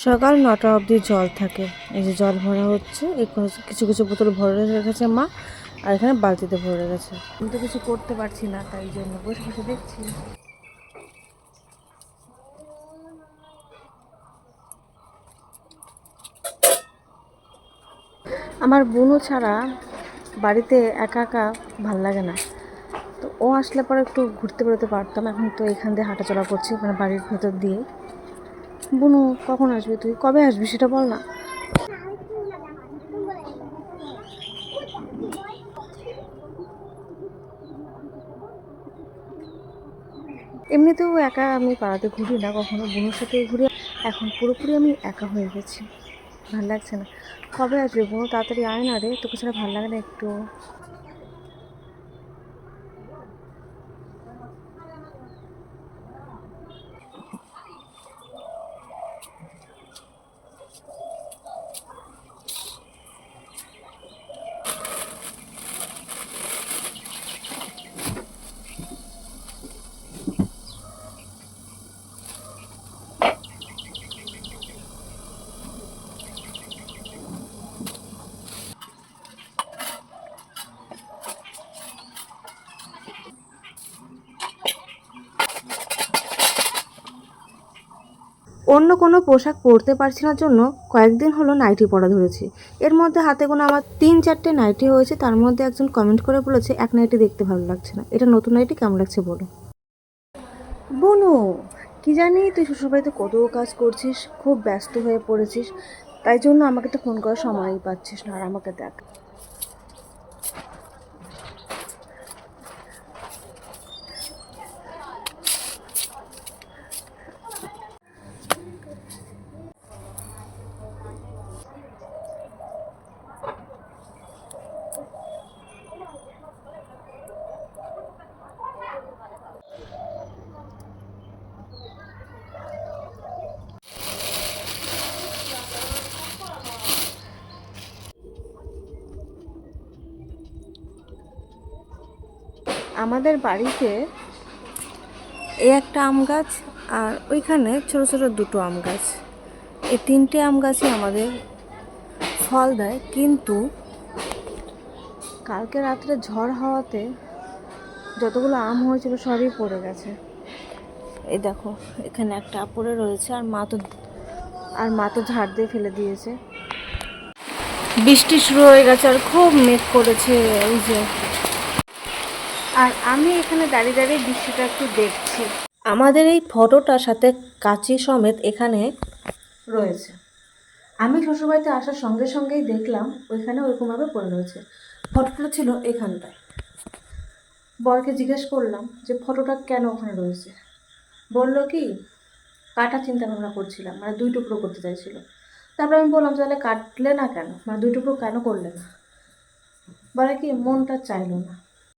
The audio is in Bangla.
সকাল ৯টা অবধি জল থাকে। এই যে জল ভরা হচ্ছে, এই কিছু কিছু বোতল ভরে রেখেছে মা, আর এখানে বালতিতে ভরে রেখেছে। আমি তো কিছু করতে পারছি না, তাই জন্য বসে বসে দেখছি। আমার বোনও ছাড়া বাড়িতে একা একা ভাল লাগে না, তো ও আসলে পরে একটু ঘুরতে বেরোতে পারতাম। এখন তো এখান দিয়ে হাঁটাচলা করছি, মানে বাড়ির ভেতর দিয়ে। বুনু, কখন আসবি তুই? কবে আসবি সেটা বল না। এমনিতেও একা আমি পাড়াতে ঘুরি না কখনো, বোনের সাথে ঘুরি। এখন পুরোপুরি আমি একা হয়ে গেছি, ভাল লাগছে না। কবে আসবে বোনু? তাড়াতাড়ি আয় না রে, তোকে ছাড়া ভাল লাগে না একটু। অন্য কোনো পোশাক পরতে পারছি না জন্য কয়েকদিন হলো নাইটি পরা ধরেছি। এর মধ্যে হাতে গোনা আমার ৩-৪টে নাইটি হয়েছে। তার মধ্যে একজন কমেন্ট করে বলেছে, এক নাইটি দেখতে ভালো লাগছে না, এটা নতুন নাইটি কেমন লাগছে বলো। বনু, কি জানি তুই শ্বশুরবাড়িতে কত কাজ করছিস, খুব ব্যস্ত হয়ে পড়েছিস, তাই জন্য আমাকে তো ফোন করার সময়ই পাচ্ছিস না। আর আমাকে দেখ, আমাদের বাড়িতে এই একটা আম গাছ, আর ওইখানে ছোট ছোট দুটো আম গাছ, এই 3টে আম গাছই আমাদের ফল দেয়। কিন্তু কালকে রাত্রে ঝড় হওয়াতে যতগুলো আম হয়েছিল সবই পড়ে গেছে। এই দেখো, এখানে একটা পড়ে রয়েছে, আর মা তো ঝাড় দিয়ে ফেলে দিয়েছে। বৃষ্টি শুরু হয়ে গেছে আর খুব মেঘ করেছে, এই যে। আর আমি এখানে দাঁড়িয়ে দাঁড়িয়ে বৃষ্টিটা একটু দেখছি। আমাদের এই ফটোটার সাথে কাঁচি সমেত এখানে রয়েছে। আমি শ্বশুরবাড়িতে আসার সঙ্গে সঙ্গেই দেখলাম ওইখানে ওইরকমভাবে পড়ে রয়েছে। ফটোটা ছিল এখানটায়। বরকে জিজ্ঞেস করলাম যে ফটোটা কেন ওখানে রয়েছে। বললো কি, কাটা চিন্তা ভাবনা করছিলাম, মানে 2 টুকরো করতে চাইছিল। তারপর আমি বললাম, তাহলে কাটলে না কেন, মানে 2 টুকরো কেন করলে না? বলে কি, মনটা চাইলো না।